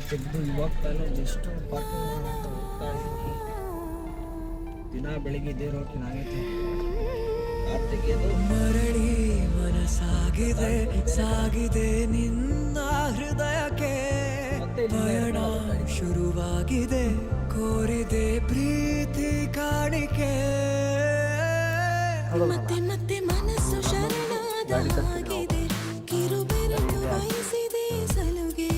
ತೆಗೆದು ಇವಾಗ ತಾನೇ ಜಸ್ಟ್ ಪಾರ್ಕಿಂಗ್ ಅಂತ ಹೋಗ್ತಾ ಇದ್ದೀನಿ. ದಿನ ಬೆಳಿಗ್ಗೆ ಇದೇ ರೋಟಿನ ಆಗೈತೆ. ಕಾರ್ ತೆಗೆಯೋದು ಮರಳಿ ಮನಸಾಗಿದೆ ಸಾಗಿದೆ ನಿನ್ನ ಹೃದಯಕ್ಕೆ ಪಯಣ ಶುರುವಾಗಿದೆ ಕೋರಿದೆ ಪ್ರೀತಿ ಕಾಣಿಕೆ ಮತ್ತೆ ಮತ್ತೆ ಮನಸ್ಸು ಶರಣಾಗಿದೆ ಕಿರುಬೆರಳು ಬಯಸಿದೆ ಸಲುಗೆ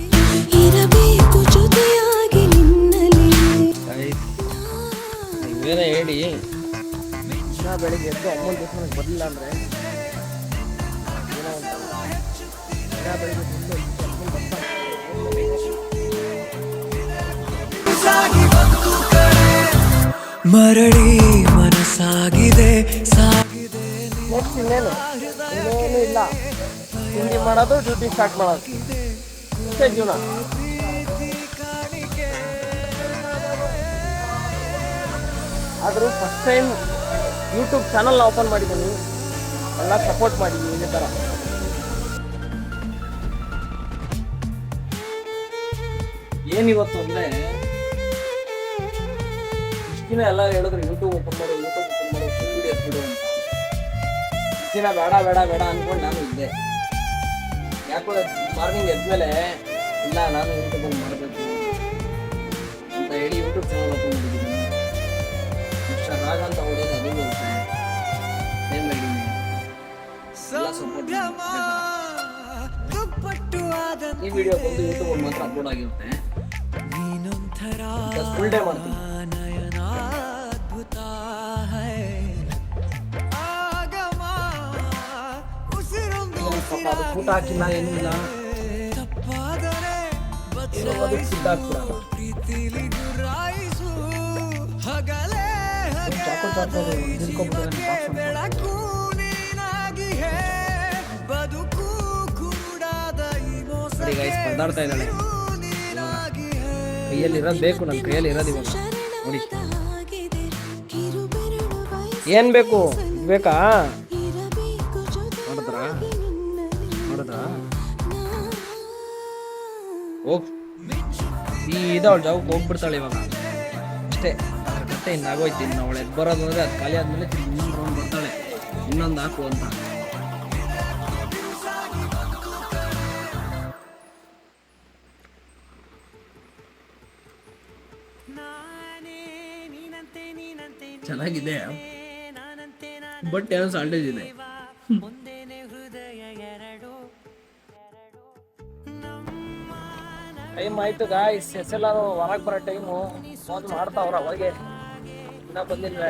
ಇರಬೇಕು ಜೊತೆಯಾಗಿ ನಿನ್ನಲ್ಲಿ ಬೇರೆ ಹೇಳಿ. ದಿನ ಬೆಳಿಗ್ಗೆ ಎದ್ದು ಅಮ್ಮನ ಜೊತೆ ನನಗೆ ಬರಲಿಲ್ಲ ಅಂದರೆ ಏನೋ ಒಂಥರ. ದಿನ ಬೆಳಿಗ್ಗೆ ಎದ್ದು ಅಮ್ಮನ ಬರ್ತಾನೆ. ಮರಳಿ ಮನಸಾಗಿದೆ ಸಾಗಿದೆ ನೆಕ್ಸ್ಟ್ ಇನ್ನೇನು ಇಲ್ಲ. ತಿಂಡಿ ಮಾಡೋದು, ಡ್ಯೂಟಿ ಸ್ಟಾರ್ಟ್ ಮಾಡೋದು, ಇಷ್ಟೇ ಜೀವನ. ಆದರೂ ಫಸ್ಟ್ ಟೈಮ್ ಯೂಟ್ಯೂಬ್ ಚಾನಲ್ನ ಓಪನ್ ಮಾಡಿದ್ದೀನಿ. ಎಲ್ಲ ಸಪೋರ್ಟ್ ಮಾಡಿ ಇದೇ ಥರ. ಏನಿವತ್ತು ಅಂದರೆ ಇಷ್ಟು ದಿನ ಎಲ್ಲ ಹೇಳಿದ್ರು ಯೂಟ್ಯೂಬ್ ಓಪನ್ ಮಾಡು ಫುಲ್ ವೀಡಿಯೋಸ್ ಬಿಡು ಅಂತ. ಇಷ್ಟು ದಿನ ಬೇಡ ಬೇಡ ಬೇಡ ಅಂದ್ಕೊಂಡು ನಾನು ಇದ್ದೆ. ಯಾಕೋ ಮಾರ್ನಿಂಗ್ ಎದ್ಮೇಲೆ ಇಲ್ಲ ನಾನು ಯೂಟ್ಯೂಬಲ್ಲಿ ಮಾಡಬೇಕು ಅಂತ ಹೇಳಿ ಯೂಟ್ಯೂಬ್ ಚಾನಲ್ ಓಪನ್ ಮಾಡಿದ್ದೀನಿ. ಮಿಸ್ಟರ್ ರಾಗ ಅಂತ ಹೊಡೆಯೋದು ಅದು ಬರುತ್ತೆ. ನೇಮ್ ಮಾಡಿದ್ದೀನಿ. ಎಲ್ಲ ಸಪೋರ್ಟ್ ಈ ವಿಡಿಯೋ ಬಂದು ಯೂಟ್ಯೂಬಲ್ಲಿ ಮಾತ್ರ ಅಪ್ಲೋಡ್ ಆಗಿರುತ್ತೆ. ಫುಲ್ ಡೇ ಮಾಡ್ತೀನಿ. ಅದು ಊಟ ಹಾಕಿಲ್ಲ ಏನೂ ಇಲ್ಲ. ಫುಡ್ ಹಾಕ್ಬಿಡಲ್ಲ. ಚಾಕೋ ಪದಾರ್ಥ ಇದ್ದಾಳೆ. ಕೈಯಲ್ಲಿ ಇರೋದು ಬೇಕು, ನನ್ನ ಕೈಯಲ್ಲಿ ಇರೋದು ಇವಾಗ ನೋಡಿ. ಏನ್ ಬೇಕು ಬೇಕಾ ನೋಡಿದ್ರಾ ಹೋಗ್ ಸೀದಾ ಅವಳ ಜಾಗಕ್ಕೆ ಹೋಗ್ಬಿಡ್ತಾಳೆ ಇವಾಗ. ಅಷ್ಟೇ, ಅದ್ರ ಕತೆ ಇನ್ನಾಗೋಯ್ತು. ಇನ್ನು ಅವಳು ಎದ್ದು ಬರೋದು ಅಂದರೆ ಅದು ಖಾಲಿ ಆದಮೇಲೆ ಇನ್ನೊಂದು ರೌಂಡ್ ಬರ್ತಾಳೆ, ಇನ್ನೊಂದು ಹಾಕು ಅಂತ. ಚೆನ್ನಾಗಿದೆ ಬಟ್ ಏನೋ ಸಾಲ್ಟೇಜ್ ಇದೆ. ಟೈಮ್ ಆಯ್ತು ಗಾಯ್ಸ್. ಎಲ್ಲರೂ ಹೊರಗೆ ಬರೋ ಟೈಮು. ಫೋನ್ ಮಾಡ್ತಾವ್ರ ಅವಾಗೆ, ಇನ್ನೂ ಬಂದಿಲ್ವೇ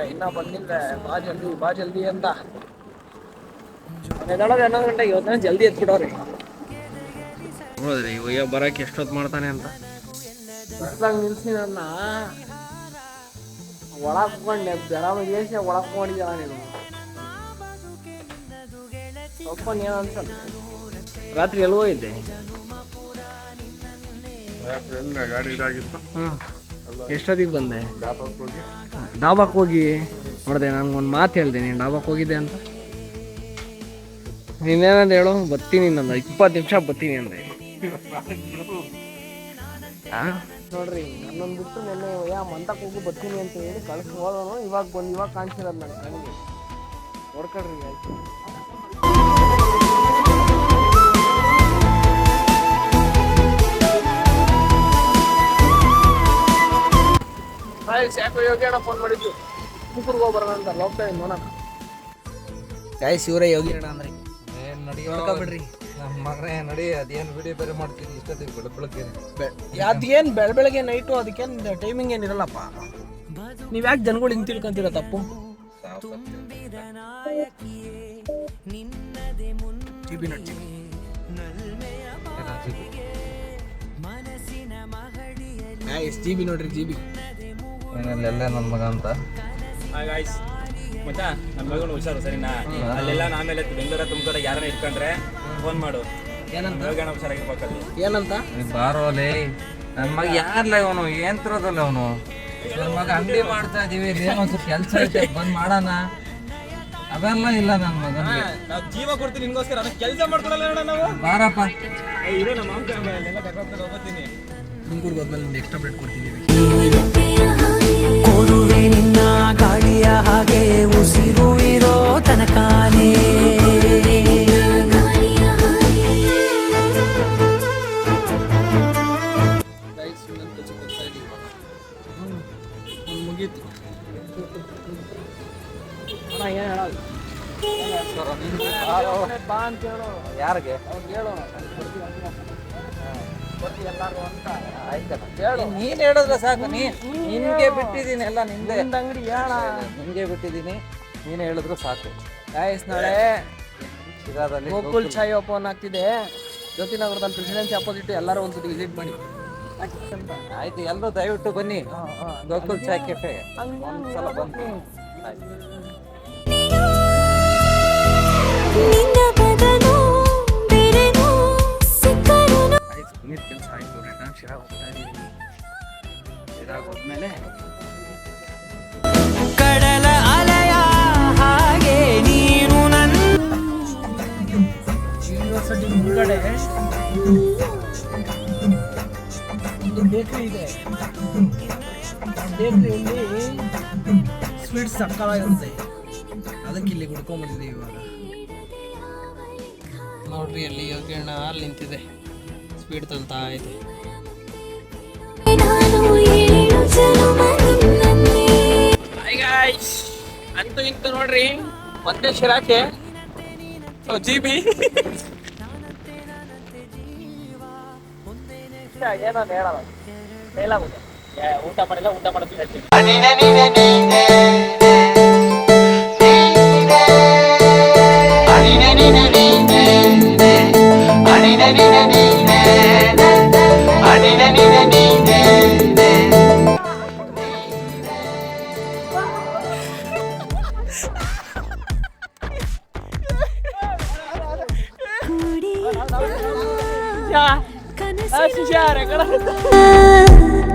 ಬಾ ಜಲ್ದಿ ಅಂತ. ಎದ್ದೇಳೋದು 11 ಗಂಟೆಗೆ. ಇವತ್ತಿನ ಜಲ್ದಿ ಎತ್ಬಿಡೋರಿ. ನೋಡಿದ್ರಿ ಇವಾಗ ಬರೋಕೆ ಎಷ್ಟೊತ್ತು ಮಾಡ್ತಾನೆ ಅಂತ. ನಿಲ್ಸಿ ನನ್ನ ಒಳಗೆ ಕುತ್ಕೊಂಡೆ ಬೆಳಗ್ಗೆ ಏಸಿ ಒಳಗೆ ಕುತ್ಕೊಂಡಿದ್ಯಲ್ಲ ನೀನು. ಸ್ವಲ್ಪ ಏನು ಅನ್ಸಲ್ಲ. ರಾತ್ರಿ ಎಲ್ಲಿ ಹೋಗಿದ್ದೆ? ಎಷ್ಟೊತ್ತಿಗೆ ಬಂದೆ? ಡಾಬಾಕ್ಕೆ ಹೋಗಿ ನೋಡಿದೆ. ನನಗೊಂದು ಮಾತು ಹೇಳ್ದೆ, ನೀನು ಡಾಬಾಕ್ಕೆ ಹೋಗಿದ್ದೆ ಅಂತ. ನೀನೇನಂದು ಹೇಳು, ಬರ್ತೀನಿ ನಂದು 20 ನಿಮಿಷ ಬರ್ತೀನಿ ಅಂದೆ. ನೋಡ್ರಿ ನನ್ನೊಂದು ಬಿಟ್ಟು ನೆನ್ನೆ ಮಂತಕ್ಕೆ ಹೋಗಿ ಬರ್ತೀನಿ ಅಂತ ಹೇಳಿ ಕಳ್ಸಿ ಹೋದನು. ಇವಾಗ ಕಾಣಿಸಿರೋದು ನನ್ನ ಕಣ್ಣಿಗೆ. ನೋಡ್ಕೊಳ್ರಿ ಆಯ್ತು. ಯಾಕೋ ಯೋಗಿ ಅಣ್ಣ ಫೋನ್ ಮಾಡಿದ್ದು, ತುಮಕೂರ್ಗೆ ಹೋಗ್ಬರೋಣ ಅಂತ. ಹೋಗ್ತಾ ಇದ್ದೀನಿ ನೋಡೋಣ. ಗಾಯ್ಸ್ ಇವರೇ ಯೋಗಿ ಅಣ್ಣ ಅಂದ್ರೆ. ಏನು ನಡಿ ಬಿಡ್ರಿ ನಮ್ಮ ಮಗನೇ ನಡಿ. ಅದೇನು ವಿಡಿಯೋ ಬೇರೆ ಮಾಡ್ತೀನಿ ಇಷ್ಟೊತ್ತಿಗೆ ಬೆಳಗ್ಗೆ. ಅದೇನು ಬೆಳಗ್ಗೆ ನೈಟು ಅದಕ್ಕೇನು ಟೈಮಿಂಗ್ ಏನಿರಲ್ಲಪ್ಪ. ನೀವು ಯಾಕೆ ಜನಗಳು ಹಿಂಗೆ ತಿಳ್ಕೊಂತೀರ ತಪ್ಪು? GB ನೋಡ್ರಿ GB ಏನೆಲ್ಲ ನನ್ನ ಮಗ ಅಂತ. ಮಚ್ಚ ನನ್ನ ಮಗನ ಹುಷಾರು ಸರಿನಾ? ಅಲ್ಲೆಲ್ಲ ಆಮೇಲೆ ಬೆಂಗಳೂರ ತುಮಕೂರ ಯಾರನ್ನ ಇಟ್ಕೊಂಡ್ರೆ ಫೋನ್ ಮಾಡು. ಏನಂತ ಮಗನ ಹುಷಾರಾಗಿರ್ಬೇಕಲ್ಲಿ. ಏನಂತ ಬಾರೋಲೆ ನನ್ನ ಮಗ ಯಾರ್ಲ ಅವನು ಏನ್ ತಿರೋದಲ್ಲ ಅವನು. ನನ್ನ ಮಗ ಅಂಗಡಿ ಮಾಡ್ತಾ ಇದೀವಿ, ಏನೋ ಸ್ವಲ್ಪ ಕೆಲಸ ಐತೆ ಬಂದ್ ಮಾಡೋಣ. ಅವೆಲ್ಲ ಇಲ್ಲ ನನ್ನ ಮಗನಿಗೆ. ನಾವು ಜೀವ ಕೊಡ್ತೀನಿ ನಿಮ್ಗೋಸ್ಕರ, ಅದಕ್ಕೆ ಕೆಲಸ ಮಾಡ್ಕೊಡಲ್ಲ ಅಣ್ಣ ನಾವು. ಬಾರಪ್ಪ ಇರೋ ನಮ್ಮ ಮಾಂಸ ಎಲ್ಲ ಕರ್ಕೊಂಡು ಹೋಗ್ತೀನಿ. ತುಮಕೂರ್ಗೆ ಹೋದ್ಮೇಲೆ ನಿಮ್ಗೆ ಎಕ್ಸ್ಟ್ರಾ ಬ್ರೇಕ್ ಕೊಡ್ತಿದ್ದೀವಿ. ಕೊಡುವೆ ನಿನ್ನ ಗಾಳಿಯ ಹಾಗೆ ಉಸಿರು ಇರೋ ತನಕಾನೇ. ಗೈಸ್ ಇನ್ನೊಂದು ಕೆಲಸ ಕೊಡ್ತಾ ಇದ್ದೀವಿ. ಮುಗೀತು. ಅಣ್ಣ ಏನು ಹೇಳೋದು? ಬಾ ಅಂತ ಹೇಳು. ಯಾರಿಗೆ ಅವ್ರಿಗೆ ಹೇಳು ಎಲ್ಲಾರು ಅಂತ ಆಯ್ತಲ್ಲ ಹೇಳು. ನೀನ್ ಹೇಳಿದ್ರೆ ಸಾಕು. ನಿನ್ಗೆ ಬಿಟ್ಟಿದ್ದೀನಿ ಎಲ್ಲ ನಿಂದೆ. ನಿಂದ ಅಂಗಡಿ ಹೇಳ. ನಿನ್ಗೆ ಬಿಟ್ಟಿದ್ದೀನಿ, ನೀನು ಹೇಳಿದ್ರು ಸಾಕು. ಗೈಸ್ ನಾಳೆ ಶಿರಾದಲ್ಲಿ ಗೋಕುಲ್ ಚಾಯ್ ಓಪನ್ ಆಗ್ತಿದೆ. ಜ್ಯೋತಿನಗರದಲ್ಲಿ ಪ್ರೆಸಿಡೆನ್ಸಿ ಅಪೋಸಿಟ್ ಎಲ್ಲರೂ ಒಂದ್ಸತಿ ವಿಸಿಟ್ ಮಾಡಿ. ಆಯ್ತು, ಎಲ್ಲರೂ ದಯವಿಟ್ಟು ಬನ್ನಿ ಗೋಕುಲ್ ಚಾಯ್ ಕೆಫೆ ಒಂದ್ಸಲ ಬಂದು. ನಿನ್ನ ಬದಲು ಬೇರೆನೂ ಸಿಕ್ಕರು. ಆಯ್ತು ಪುನೀತ್ ಕೆಲಸ ಆಯ್ತು. ರಿಟರ್ನ್ ಶಿರಾಗ್ ಹೋಗ್ತಾ ಇದ್ದೀವಿ. ಶಿರಾಗ್ ಹೋದ್ಮೇಲೆ ಕಡಲ ಅಲೆಯ ಹಾಗೆ ನೀನು ನನ್ನ ಯೂನಿವರ್ಸಿಟಿ ಮುಂದ್ಗಡೆ ಒಂದು ಬೇಕ್ರಿ ಇದೆ. ಬೇಕ್ರಿಯಲ್ಲಿ ಸ್ವೀಟ್ಸ್ ಸಕ್ಕತ್ತಾಗಿರುತ್ತೆ. ಅದಕ್ಕೆ ಇಲ್ಲಿ ಹುಡ್ಕೊಂಡ್ಬಂದಿದ್ದೀವಿ ಇವಾಗ. ನೋಡ್ರಿ ಅಲ್ಲಿ ಯೋಗೇಣ ಅಲ್ಲಿ ನಿಂತಿದೆ, ಸ್ವೀಟ್ ತಂತ ಐತೆ. ನಾನು ಏಳು ಜನುಮ ನಿನ್ನನ್ನೇ. ಹಾಯ್ ಗಾಯ್ಸ್, ಅಂತೂ ಇಂತೂ ನೋಡ್ರಿ ಒಂದೇ ಶಿರಾಕ್ಕೆ GB ಏನೋ ಹೇಳಲ್ಲ. ಡೈಲಾಗ್ ಊಟ ಮಾಡಿಲ್ಲ, ಊಟ ಮಾಡೋದು ಹೇಳ್ತೀನಿ.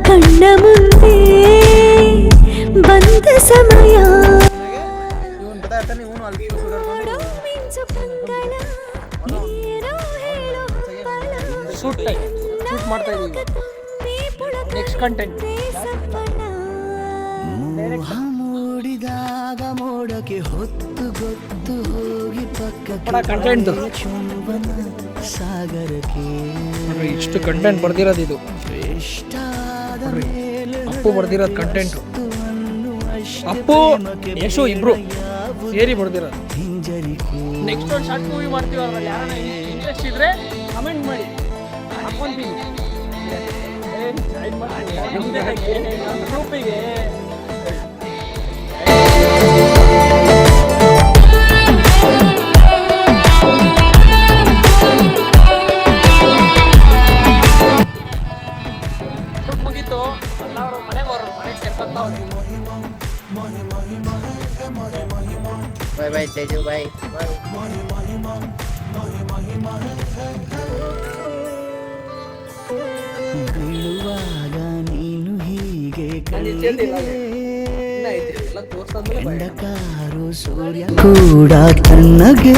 ಕಣ್ಣ ಮುಂದೆ ಬಂದ ಸಮಯ ಇವನು ಬತ್ತಾಯ್ತಾನೆ, ಇವನು ಅಲ್ಲಿ ಮಿಂಚು ಕಂಗಳ ನೀರು ಹೇಳೋ ಶೂಟ್ ಮಾಡ್ತಾ ಇದೀವಿ. ನೆಕ್ಸ್ಟ್ ಕಂಟೆಂಟ್ ಮೂಡಿದಾಗ ಮೋಡಕ್ಕೆ ಹೊತ್ತು ಗೊತ್ತು ಹೋಗಿ ಪಕ್ಕ ಕಂಟೆಂಟ್ ಸಾಗರಕ್ಕೆ ಇಷ್ಟು ಕಂಟೆಂಟ್ ಬರ್ದಿರೋದು. ಇದು ಅಪ್ಪು ಬರ್ದಿರೋದು ಕಂಟೆಂಟ್. ಅಪ್ಪು ಯಶು ಇಬ್ರು ಸೇರಿ ಬರ್ದಿರೋದು. ನೆಕ್ಸ್ಟ್ ಒಂದು ಶಾರ್ಟ್ ಮೂವಿ ಮಾಡ್ತೀವಿ. ಅದ್ರಲ್ಲಿ ಯಾರನ್ನ ಇಂಟ್ರೆಸ್ಟ್ ಇದ್ರೆ ಕಮೆಂಟ್ ಮಾಡಿ, ಹಾಕೊಂತೀವಿ ಗ್ರೂಪಿಗೆ. ಮುಗೀತು, ಎಲ್ಲರೂ ಮನೆಗೆ ಸೇರ್ಕೊಂತ ಹೋಗ್ತೀವಿ. Bye bye Teju, bye. ಬೀಳುವಾಗ ನೀನು ಹೀಗೆ ಎಲ್ಲ ತೋರ್ಸಾದ್ಮೇಲೆ ಕಂಡಕಾರು ಸೂರ್ಯ ಕೂಡ ತನ್ನಗೆ